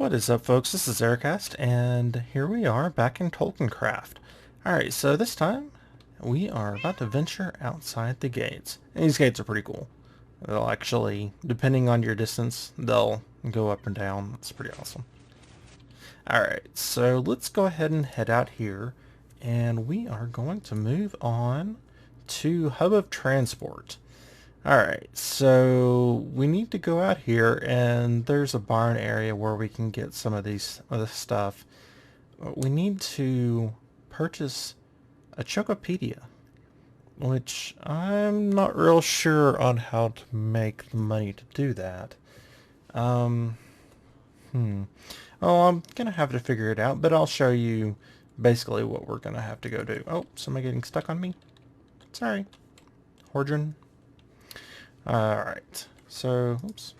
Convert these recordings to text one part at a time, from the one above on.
What is up, folks? This is J.R.R, and here we are back in Tolkien Craft. Alright, so this time we are about to venture outside the gates. And these gates are pretty cool. They'll actually, depending on your distance, they'll go up and down. That's pretty awesome. Alright, so let's go ahead and head out here, and we are going to move on to Hub of Transport. Alright, so we need to go out here, and there's a barn area where we can get some of this stuff. We need to purchase a Chocopedia, which I'm not real sure on how to make the money to do that. Oh, I'm gonna have to figure it out, but I'll show you basically what we're gonna have to go do. Oh, somebody getting stuck on me? Sorry. Hordrin. Alright, so, oops,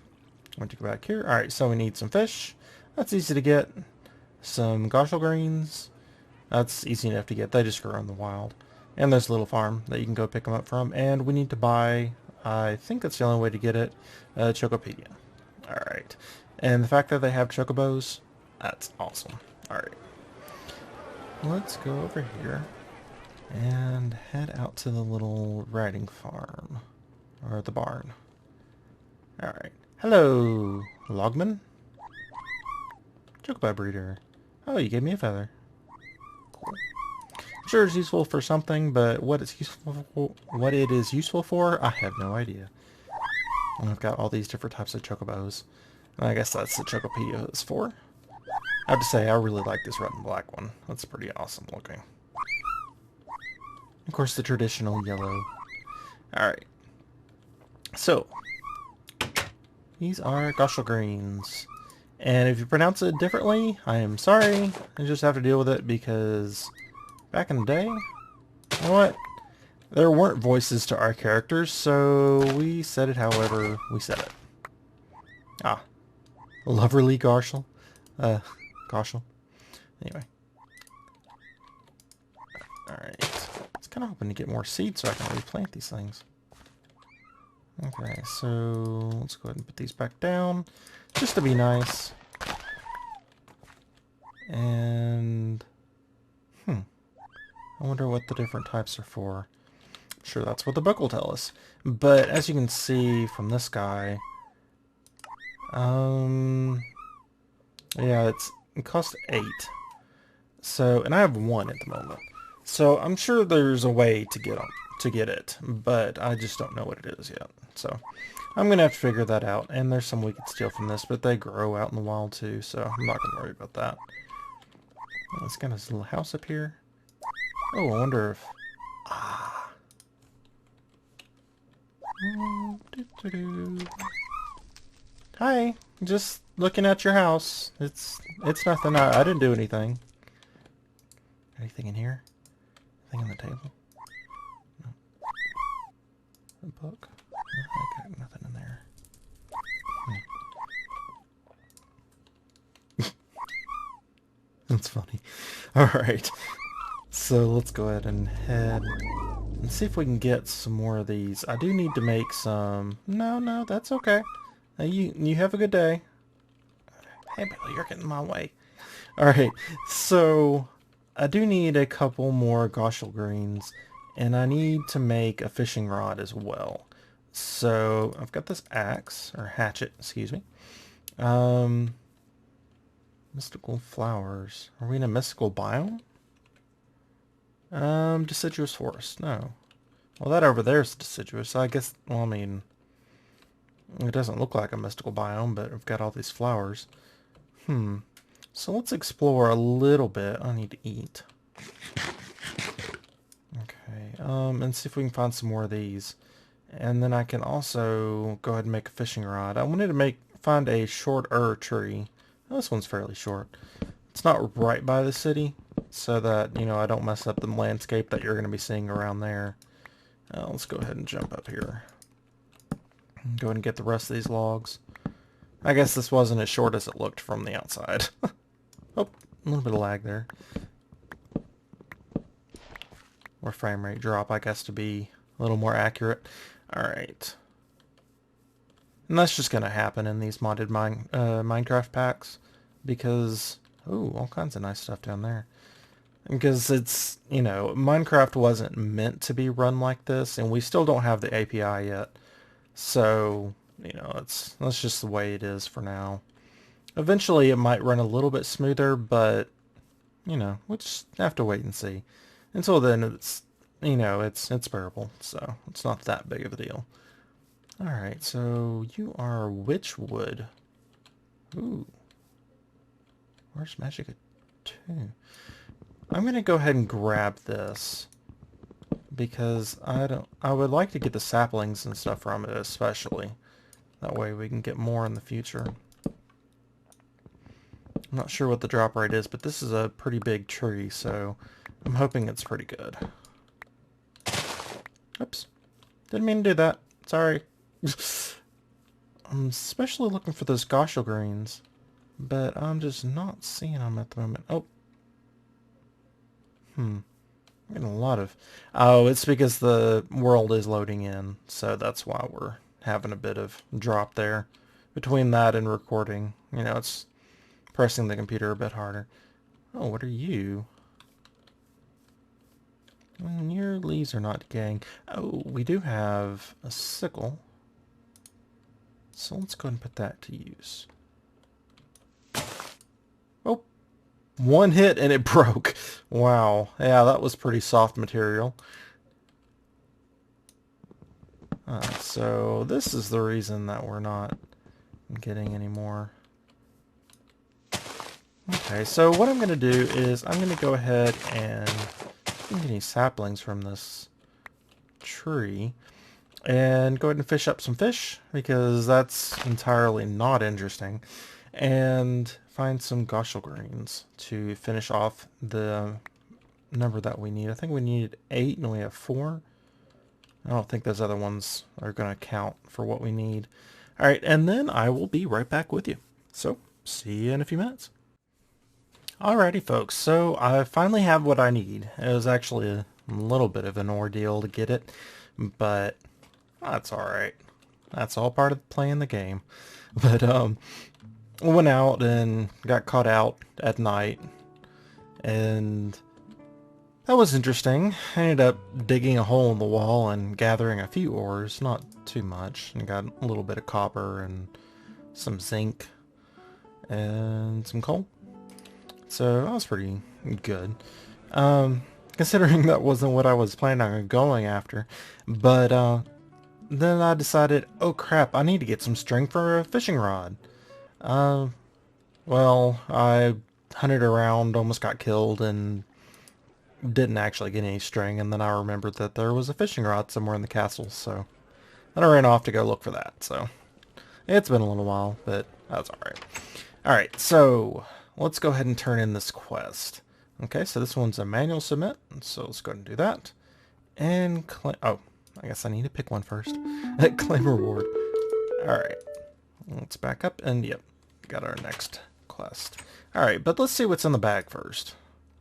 I want to go back here. Alright, so we need some fish. That's easy to get. Some goshal greens. That's easy enough to get. They just grow in the wild. And there's a little farm that you can go pick them up from. And we need to buy, I think that's the only way to get it, Chocopedia. Alright, and the fact that they have chocobos, that's awesome. Alright, let's go over here and head out to the little riding farm. Or the barn. Alright. Hello, Logman. Chocobo breeder. Oh, you gave me a feather. Cool. Sure, it's useful for something, but what it is useful for, I have no idea. And I've got all these different types of chocobos. And I guess that's the Chocopedia is for. I have to say, I really like this red and black one. That's pretty awesome looking. Of course, the traditional yellow. Alright. So, these are goshal greens, and if you pronounce it differently, I am sorry. I just have to deal with it because back in the day, you know what? There weren't voices to our characters, so we said it however we said it. Ah, Loverly goshal. Goshal. Anyway. Alright. I was kind of hoping to get more seeds so I can replant these things. Okay, so let's go ahead and put these back down, just to be nice. And, I wonder what the different types are for. I'm sure that's what the book will tell us. But as you can see from this guy, yeah, it costs 8. So, and I have 1 at the moment. So I'm sure there's a way to get it, but I just don't know what it is yet. So I'm gonna have to figure that out. And there's some we could steal from this, but they grow out in the wild too, so I'm not gonna worry about that. Let's get this little house up here. Oh, I wonder if Hi, just looking at your house. It's nothing. I didn't do anything. Anything in here? Anything on the table? No. A book? I got nothing in there. That's funny. Alright. So let's go ahead and head and see if we can get some more of these. I do need to make some... No, that's okay. You have a good day. Hey, Billy, you're getting in my way. Alright, so I do need a couple more goshal greens, and I need to make a fishing rod as well. So I've got this axe, or hatchet, excuse me. Mystical flowers. Are we in a mystical biome? Deciduous forest. No. Well, that over there is deciduous. So I guess, well, I mean, it doesn't look like a mystical biome, but I've got all these flowers. So let's explore a little bit. I need to eat. Okay, and see if we can find some more of these. And then I can also go ahead and make a fishing rod. I wanted to find a shorter tree. Oh, this one's fairly short. It's not right by the city, so that, you know, I don't mess up the landscape that you're going to be seeing around there. Let's go ahead and jump up here. Go ahead and get the rest of these logs. I guess this wasn't as short as it looked from the outside. Oh, a little bit of lag there. Or frame rate drop, I guess, to be a little more accurate. Alright. And that's just going to happen in these modded Minecraft packs. because, oh, all kinds of nice stuff down there. Because it's, you know, Minecraft wasn't meant to be run like this, and we still don't have the API yet. So, you know, that's just the way it is for now. Eventually it might run a little bit smoother, but, you know, we'll just have to wait and see. Until then, it's, you know, it's bearable, so it's not that big of a deal. Alright, so you are Witchwood. Ooh. Where's Magic 2? I'm gonna go ahead and grab this because I would like to get the saplings and stuff from it, especially. That way we can get more in the future. I'm not sure what the drop rate is, but this is a pretty big tree, so I'm hoping it's pretty good. Oops. Didn't mean to do that. Sorry. I'm especially looking for those goshel greens, but I'm just not seeing them at the moment. Oh. I'm getting a lot of... Oh, it's because the world is loading in, so that's why we're having a bit of drop there. Between that and recording, you know, it's pressing the computer a bit harder. Oh, what are you? Your leaves are not decaying. Oh, we do have a sickle. So let's go ahead and put that to use. Oh, one hit and it broke. Wow. Yeah, that was pretty soft material. So this is the reason that we're not getting any more. Okay, so what I'm going to do is I'm going to go ahead and get any saplings from this tree and go ahead and fish up some fish because that's entirely not interesting, and find some goshel greens to finish off the number that we need. I think we need 8 and we have 4. I don't think those other ones are going to count for what we need. Alright, and then I will be right back with you. So, see you in a few minutes. Alrighty folks, so I finally have what I need. It was actually a little bit of an ordeal to get it, but that's alright. That's all part of playing the game. But went out and got caught out at night, and that was interesting. I ended up digging a hole in the wall and gathering a few ores, not too much, and got a little bit of copper and some zinc and some coal. So that was pretty good. Considering that wasn't what I was planning on going after. But then I decided, oh crap, I need to get some string for a fishing rod. Well, I hunted around, almost got killed, and didn't actually get any string, and then I remembered that there was a fishing rod somewhere in the castle, so then I ran off to go look for that. So it's been a little while, but that's alright. Alright, so let's go ahead and turn in this quest. Okay, so this one's a manual submit, so let's go ahead and do that. And claim... Oh, I guess I need to pick one first. Claim reward. Alright, let's back up, and yep, got our next quest. Alright, but let's see what's in the bag first.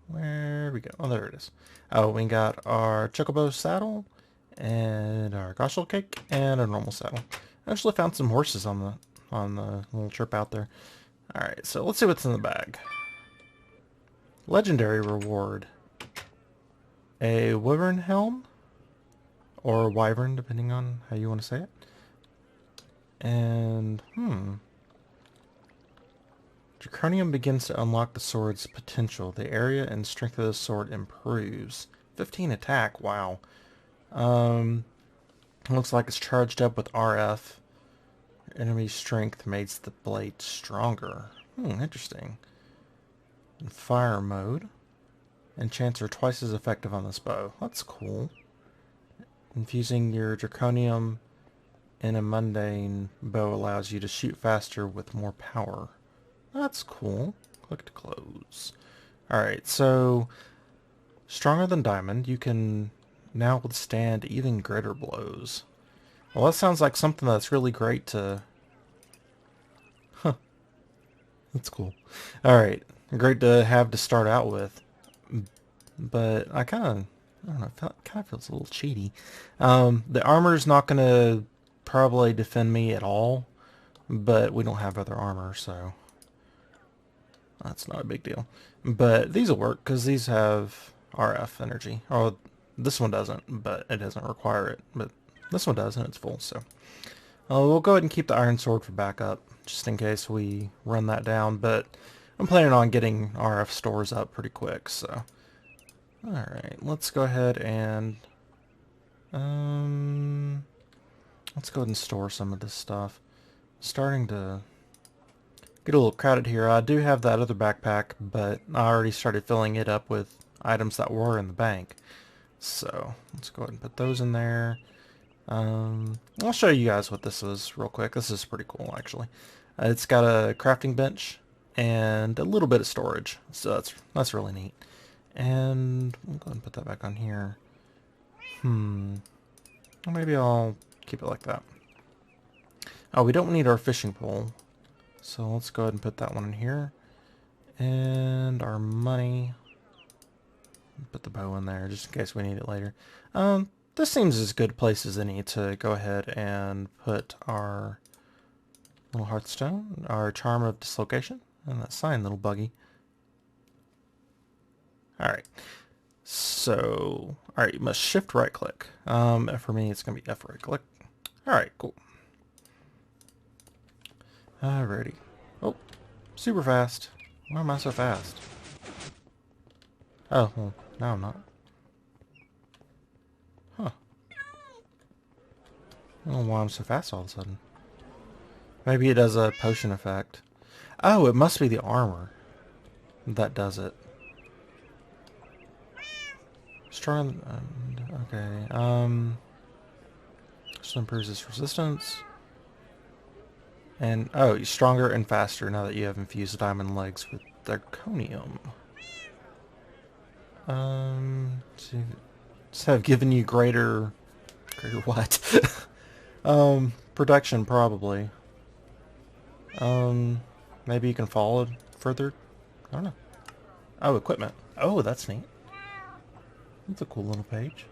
Where we go? Oh, there it is. Oh, we got our chocobo saddle, and our goshel cake, and our normal saddle. I actually found some horses on the little trip out there. Alright, so let's see what's in the bag. Legendary reward. A wyvern helm, or wyvern, depending on how you want to say it. And, Draconium begins to unlock the sword's potential. The area and strength of the sword improves. 15 attack, wow. Looks like it's charged up with RF. Enemy strength makes the blade stronger. Interesting. In fire mode. Enchants are twice as effective on this bow. That's cool. Infusing your Draconium in a mundane bow allows you to shoot faster with more power. That's cool. Click to close. Alright, so stronger than diamond, you can now withstand even greater blows. Well, that sounds like something that's really great to... Huh. That's cool. Alright, great to have to start out with. But I don't know, it kind of feels a little cheaty. The armor's not going to probably defend me at all, but we don't have other armor, so... That's not a big deal. But these will work because these have RF energy. Oh, this one doesn't, but it doesn't require it. But this one does, and it's full, so. We'll go ahead and keep the iron sword for backup, just in case we run that down. But I'm planning on getting RF stores up pretty quick, so. Alright, let's go ahead and... let's go ahead and store some of this stuff. Starting to get a little crowded here. I do have that other backpack, but I already started filling it up with items that were in the bank. So let's go ahead and put those in there. I'll show you guys what this is real quick. This is pretty cool, actually. It's got a crafting bench and a little bit of storage, so that's really neat. And we'll go ahead and put that back on here. Or maybe I'll keep it like that. Oh, we don't need our fishing pole. So let's go ahead and put that one in here. And our money. Put the bow in there just in case we need it later. This seems as good a place as any to go ahead and put our little hearthstone, our charm of dislocation, and that sign, little buggy. Alright. So, alright, you must shift right click. For me, it's going to be F right click. Alright, cool. Alrighty. Oh, super fast. Why am I so fast? Oh, well, now I'm not. Huh. I don't know why I'm so fast all of a sudden. Maybe it does a potion effect. Oh, it must be the armor that does it. Strong. Okay. So improves its resistance. And oh, you're stronger and faster now that you have infused diamond legs with zirconium. So have given you greater what? Protection probably. Maybe you can follow further. I don't know. Oh, equipment. Oh, that's neat. That's a cool little page.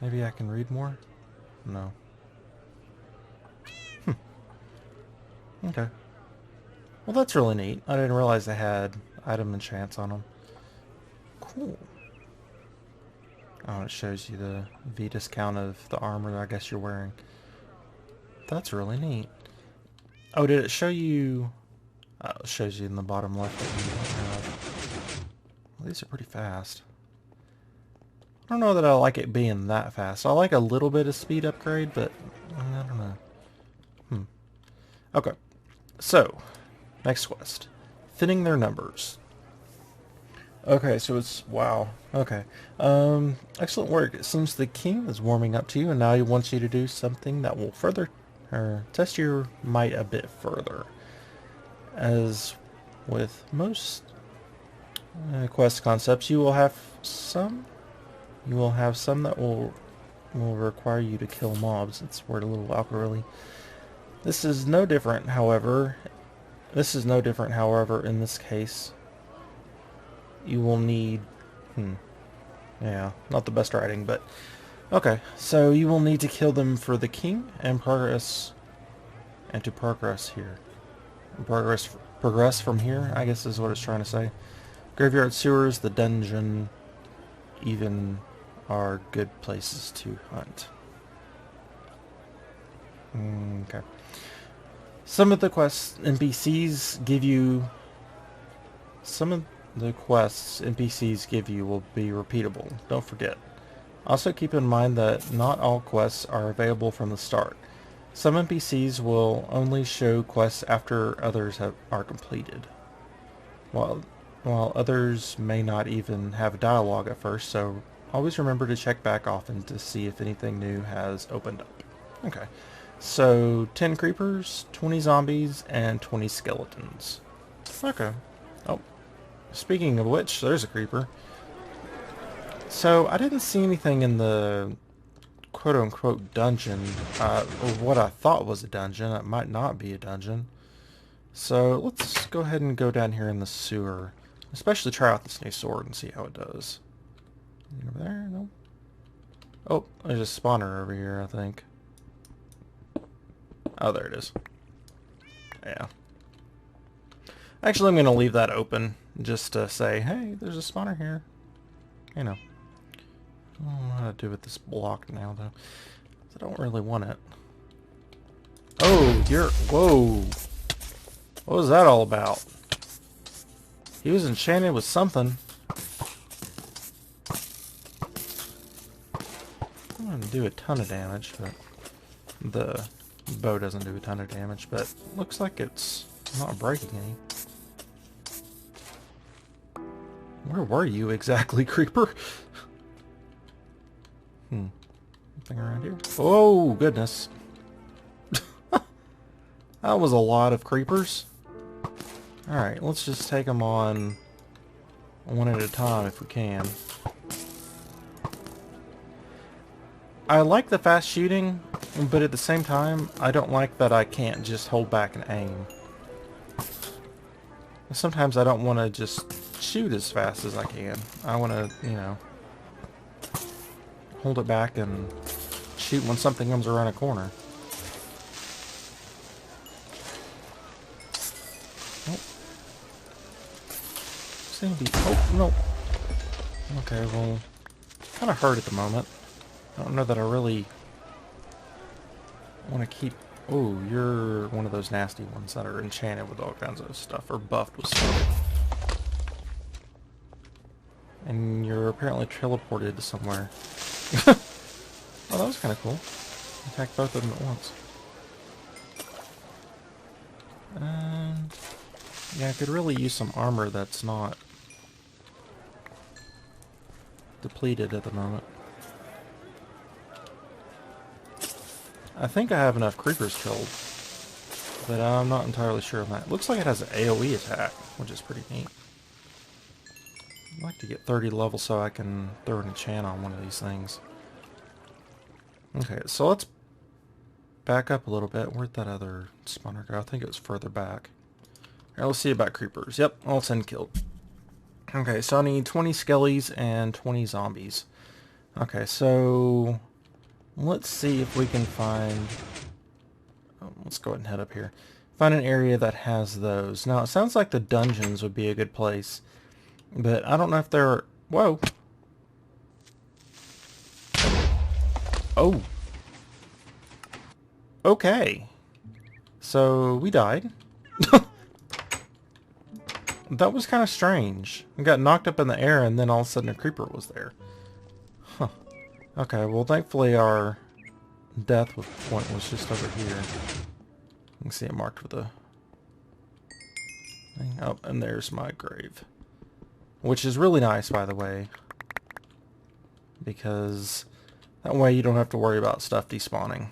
Maybe I can read more? No. Okay. Well, that's really neat. I didn't realize they had item enchants on them. Cool. Oh, it shows you the V discount of the armor I guess you're wearing. That's really neat. Oh, did it show you... Oh, it shows you in the bottom left that you don't have. Well, these are pretty fast. I don't know that I like it being that fast. I like a little bit of speed upgrade, but I don't know. Okay. So, next quest. Thinning their numbers. Okay, so it's... Wow. Okay. Excellent work. It seems the king is warming up to you, and now he wants you to do something that will further... test your might a bit further. As with most quest concepts, you will have some that will require you to kill mobs. It's worded a little awkwardly. This is no different, however. In this case, you will need... Yeah, not the best writing, but... Okay, so you will need to kill them for the king and progress... And to progress here. Progress from here, I guess is what it's trying to say. Graveyard sewers, the dungeon, even are good places to hunt. Okay. Some of the quests NPCs give you will be repeatable. Don't forget. Also keep in mind that not all quests are available from the start. Some NPCs will only show quests after others are completed, while others may not even have a dialogue at first, so always remember to check back often to see if anything new has opened up. Okay, so 10 creepers, 20 zombies, and 20 skeletons. Okay. Oh, speaking of which, there's a creeper. So I didn't see anything in the quote-unquote dungeon, or what I thought was a dungeon. It might not be a dungeon. So let's go ahead and go down here in the sewer. Especially try out this new sword and see how it does. Anything over there? No. Oh, there's a spawner over here, I think. Oh, there it is. Yeah. Actually, I'm going to leave that open just to say, hey, there's a spawner here. You know. I don't know how to do with this block now, though. I don't really want it. Oh, you're... Whoa. What was that all about? He was enchanted with something. I'm going to do a ton of damage, but the bow doesn't do a ton of damage, but looks like it's not breaking any. Where were you exactly, creeper? Nothing around here. Oh, goodness. That was a lot of creepers. Alright, let's just take them on one at a time if we can. I like the fast shooting, but at the same time, I don't like that I can't just hold back and aim. Sometimes I don't want to just shoot as fast as I can. I want to, you know, hold it back and shoot when something comes around a corner. Oh. Seem to be... Oh, no. Okay, well, kind of hurt at the moment. I don't know that I really want to keep... Oh, you're one of those nasty ones that are enchanted with all kinds of stuff, or buffed with stuff. And you're apparently teleported to somewhere. Oh, that was kind of cool. Attack both of them at once. Yeah, I could really use some armor that's not depleted at the moment. I think I have enough creepers killed, but I'm not entirely sure on that. Looks like it has an AoE attack, which is pretty neat. I'd like to get 30 levels so I can throw an enchant on one of these things. Okay, so let's back up a little bit. Where'd that other spawner go? I think it was further back. Alright, let's see about creepers. Yep, all 10 killed. Okay, so I need 20 skellies and 20 zombies. Okay, so let's see if we can find... Oh, let's go ahead and head up here. Find an area that has those. Now, it sounds like the dungeons would be a good place, but I don't know if they're... Whoa! Oh! Okay. So, we died. That was kind of strange. We got knocked up in the air and then all of a sudden a creeper was there. Huh. Okay, well thankfully our death point was just over here. You can see it marked with a thing. Oh, and there's my grave. Which is really nice, by the way. Because that way you don't have to worry about stuff despawning.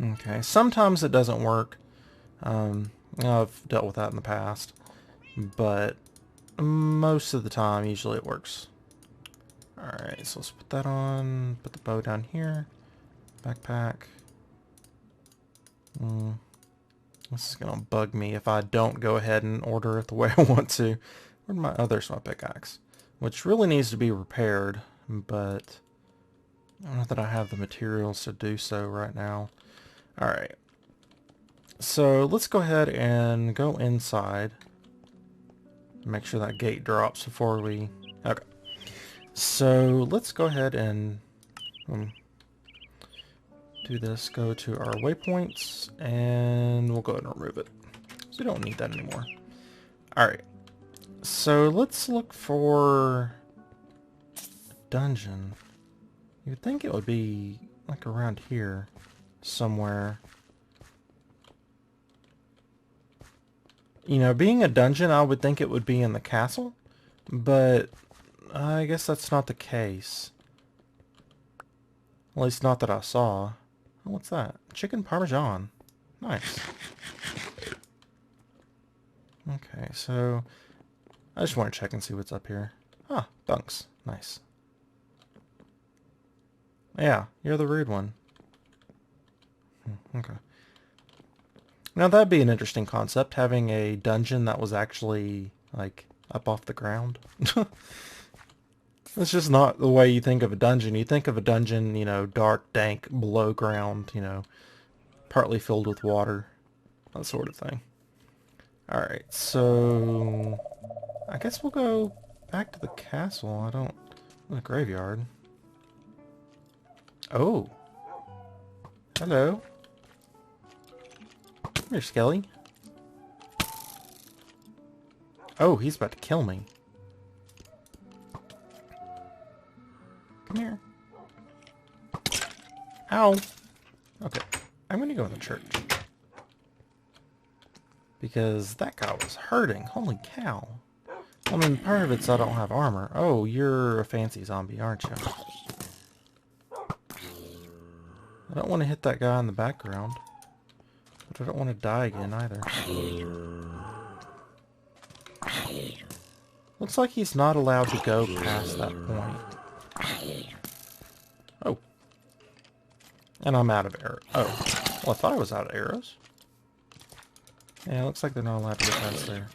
Okay, sometimes it doesn't work. I've dealt with that in the past, but most of the time, usually it works. Alright, so let's put that on, put the bow down here, backpack. This is going to bug me if I don't go ahead and order it the way I want to. Where'd my other small pickaxe? Which really needs to be repaired, but I don't know that I have the materials to do so right now. Alright. So let's go ahead and go inside. Make sure that gate drops before we... Okay. So let's go ahead and do this. Go to our waypoints and we'll go ahead and remove it. So we don't need that anymore. Alright. So let's look for a dungeon. You'd think it would be like around here somewhere. You know, being a dungeon, I would think it would be in the castle, but I guess that's not the case. At least not that I saw. Oh, what's that? Chicken Parmesan. Nice. Okay, so I just want to check and see what's up here. Ah, bunks. Nice. Yeah, you're the rude one. Okay. Now that'd be an interesting concept, having a dungeon that was actually, like, up off the ground. It's just not the way you think of a dungeon. You think of a dungeon, you know, dark, dank, below ground, you know, partly filled with water, that sort of thing. Alright, so I guess we'll go back to the castle. The graveyard. Oh. Hello. Come here, Skelly. Oh, he's about to kill me. Come here. Ow. Okay. I'm gonna go in the church. Because that guy was hurting. Holy cow. I mean, part of it's I don't have armor. Oh, you're a fancy zombie, aren't you? I don't want to hit that guy in the background. But I don't want to die again either. Looks like he's not allowed to go past that point. Oh. And I'm out of arrows. Oh. Well, I thought I was out of arrows. Yeah, it looks like they're not allowed to get past there.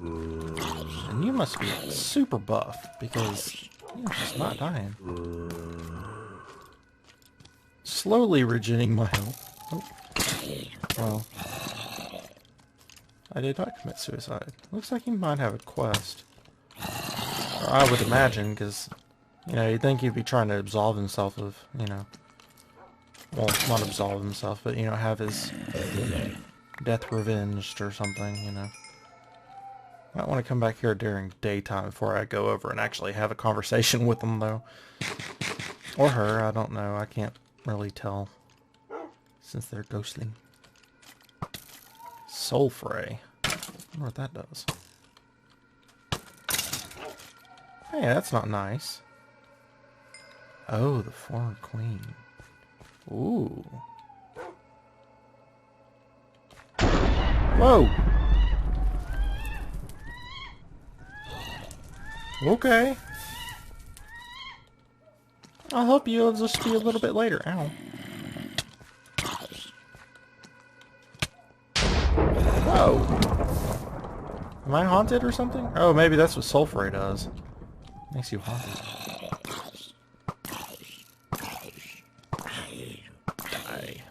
And you must be super buff, because you're just not dying. Slowly regenerating my health. Oh. Well. I did not commit suicide. Looks like he might have a quest. Or I would imagine, because, you know, you'd think he'd be trying to absolve himself of, you know... Well, not absolve himself, but, you know, have his death revenged or something, you know. Might want to come back here during daytime before I go over and actually have a conversation with him, though. Or her, I don't know. I can't really tell, since they're ghostly. Soul Fray. I wonder what that does. Hey, that's not nice. Oh, the former queen. Ooh. Whoa! Okay. I'll help you. It'll just be a little bit later. Ow. Whoa. Am I haunted or something? Oh, maybe that's what sulfurate does. Makes you haunted. Die.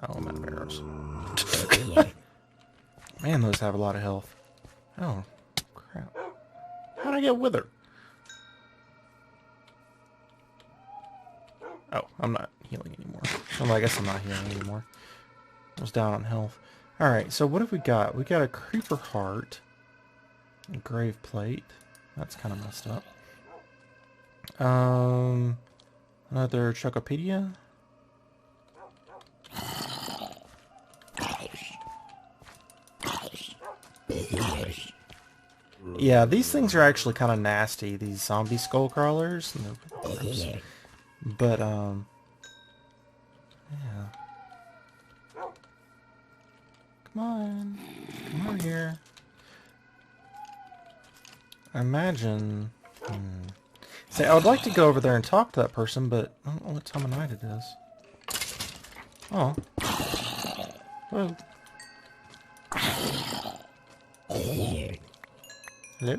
Oh, I'm out of arrows. Man, those have a lot of health. Oh, crap. How'd I get wither? Oh, I'm not healing anymore. Well, I guess I'm not healing anymore. I was down on health. Alright, so what have we got? We got a creeper heart. A grave plate. That's kind of messed up. Another Chocopedia. Yeah, these things are actually kind of nasty, these zombie skull crawlers. But, yeah. Come on. Come over here. I imagine... See, I would like to go over there and talk to that person, but I don't know what time of night it is. Oh. Whoa. Hello?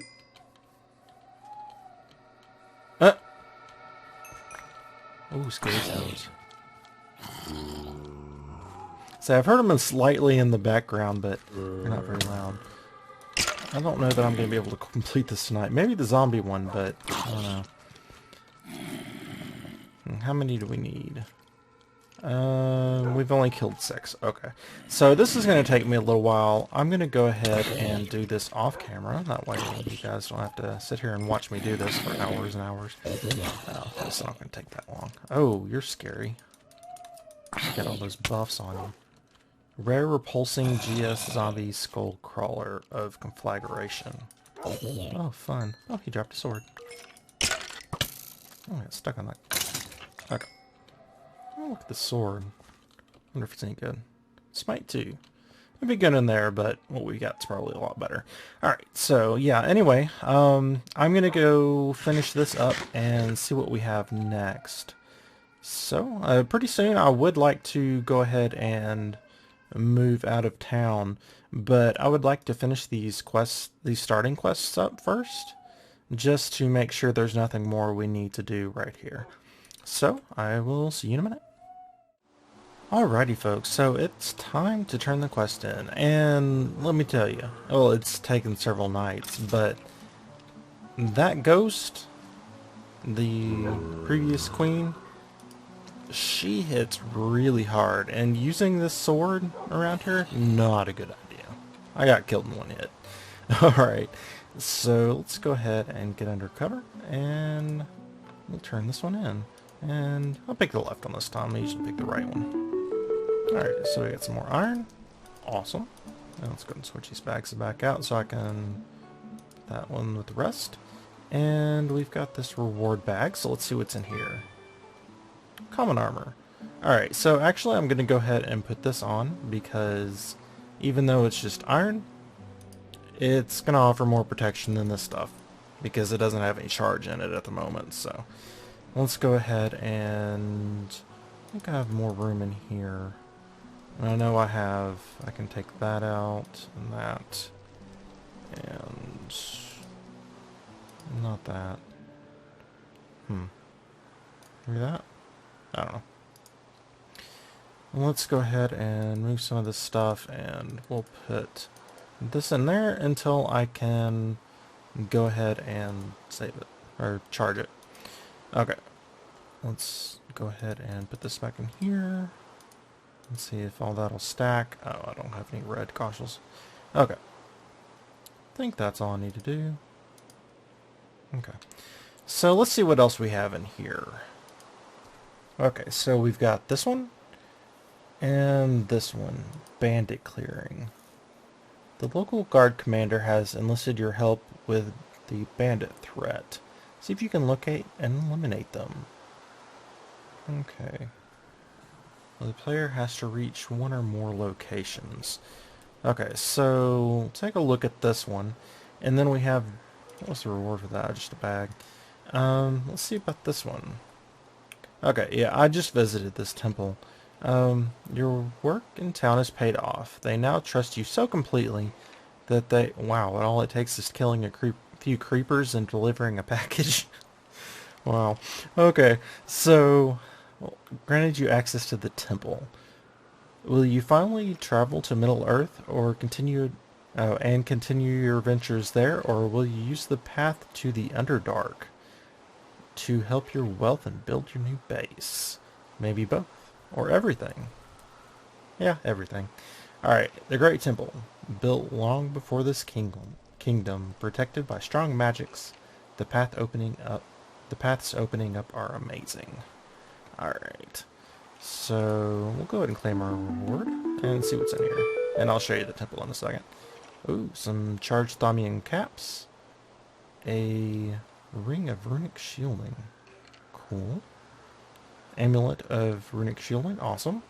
Oh, scary sounds. So I've heard them slightly in the background, but they're not very loud. I don't know that I'm going to be able to complete this tonight. Maybe the zombie one, but I don't know. How many do we need? We've only killed 6. Okay. So this is going to take me a little while. I'm going to go ahead and do this off camera. That way you guys don't have to sit here and watch me do this for hours and hours. Oh, it's not going to take that long. Oh, you're scary. You got all those buffs on you. Rare repulsing GS zombie skull crawler of conflagration. Oh, fun. Oh, he dropped a sword. Oh, I got stuck on that. Okay. Oh, look at the sword. Wonder if it's any good. Smite 2. It'd be good in there, but what we got's probably a lot better. Alright, so yeah, anyway, I'm gonna go finish this up and see what we have next. So, pretty soon I would like to go ahead and move out of town, but I would like to finish these quests, these starting quests up first, just to make sure there's nothing more we need to do right here. So, I will see you in a minute. Alrighty folks, so it's time to turn the quest in, and let me tell you, well, it's taken several nights, but that ghost, the previous queen, she hits really hard, and using this sword around her, not a good idea. I got killed in one hit. Alright, so let's go ahead and get under cover, and we'll turn this one in. And I'll pick the left one this time, I usually pick the right one. Alright, so we got some more iron. Awesome. Now let's go and switch these bags back out so I can put that one with the rest. And we've got this reward bag, so let's see what's in here. Common armor. Alright, so actually I'm going to go ahead and put this on because even though it's just iron, it's going to offer more protection than this stuff because it doesn't have any charge in it at the moment. So let's go ahead and I think I have more room in here. And I know I can take that out, and that, and not that. Maybe that? I don't know. Well, let's go ahead and move some of this stuff, and we'll put this in there until I can go ahead and save it, or charge it. Okay. Let's go ahead and put this back in here. Let's see if all that'll stack. Oh, I don't have any red cautions. Okay. I think that's all I need to do. Okay. So let's see what else we have in here. Okay, so we've got this one. And this one. Bandit clearing. The local guard commander has enlisted your help with the bandit threat. See if you can locate and eliminate them. Okay. Well, the player has to reach one or more locations. Okay, so take a look at this one. And then we have, what's the reward for that? Just a bag. Let's see about this one. Okay, yeah, I just visited this temple. Your work in town is paid off. They now trust you so completely that wow, all it takes is killing a few creepers and delivering a package. Wow. Okay, so granted you access to the temple. Will you finally travel to Middle-earth or continue your ventures there, or will you use the path to the Underdark to help your wealth and build your new base? Maybe both, or everything. Yeah, everything. Alright, the Great Temple, built long before this kingdom, protected by strong magics. The paths opening up are amazing. Alright. So, we'll go ahead and claim our reward and see what's in here. And I'll show you the temple in a second. Ooh, some charged Thamian caps. A ring of runic shielding. Cool. Amulet of runic shielding. Awesome.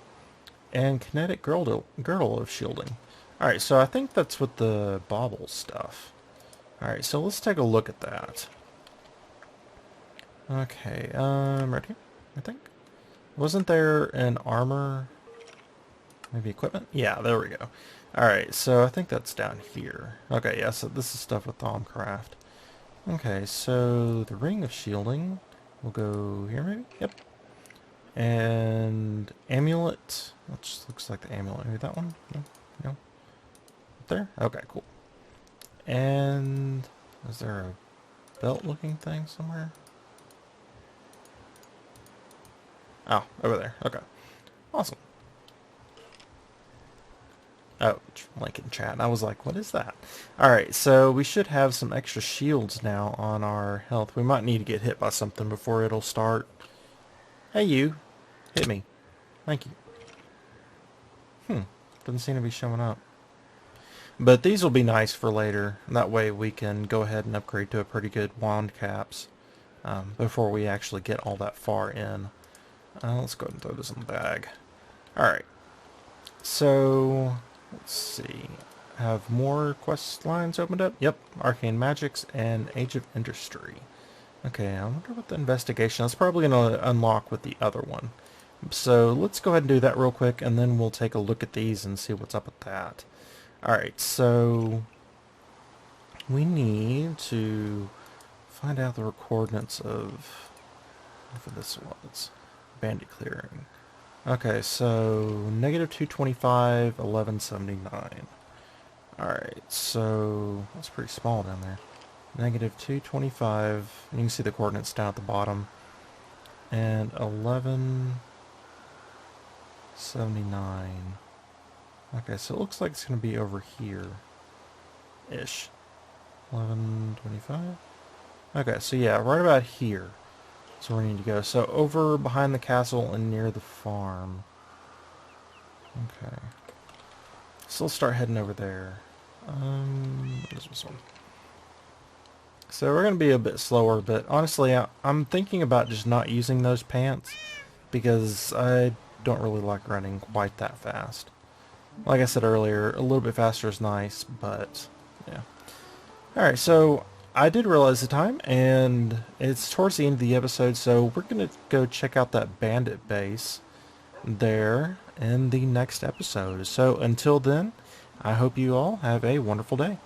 And kinetic girdle of shielding. Alright, so I think that's with the bauble stuff. Alright, so let's take a look at that. Okay, right here, I think. Wasn't there an armor, maybe equipment? Yeah, there we go. Alright, so I think that's down here. Okay, yeah, so this is stuff with TolkienCraft. Okay, so the ring of shielding will go here maybe? Yep. And amulet, which looks like the amulet. Maybe that one? No? No? Up there? Okay, cool. And is there a belt looking thing somewhere? Oh, over there. Okay. Awesome. Oh, link in chat. I was like, what is that? Alright, so we should have some extra shields now on our health. We might need to get hit by something before it'll start. Hey, you. Hit me. Thank you. Doesn't seem to be showing up. But these will be nice for later. That way we can go ahead and upgrade to a pretty good wand caps before we actually get all that far in. Let's go ahead and throw this in the bag. Alright. So, let's see. Have more quest lines opened up? Yep. Arcane Magics and Age of Industry. Okay, I wonder what the investigation... That's probably going to unlock with the other one. So, let's go ahead and do that real quick, and then we'll take a look at these and see what's up with that. Alright, so... we need to find out the coordinates of... whatever this was. Bandit clearing. Okay, so negative 225, 1179. Alright, so that's pretty small down there. Negative 225, you can see the coordinates down at the bottom. And 1179. Okay, so it looks like it's going to be over here-ish. 1125? Okay, so yeah, right about here. That's where we need to go. So over behind the castle and near the farm. Okay. So let's start heading over there. What is this one? So we're going to be a bit slower, but honestly, I'm thinking about just not using those pants because I don't really like running quite that fast. Like I said earlier, a little bit faster is nice, but yeah. Alright, so I did realize the time, and it's towards the end of the episode, so we're going to go check out that bandit base there in the next episode. So until then, I hope you all have a wonderful day.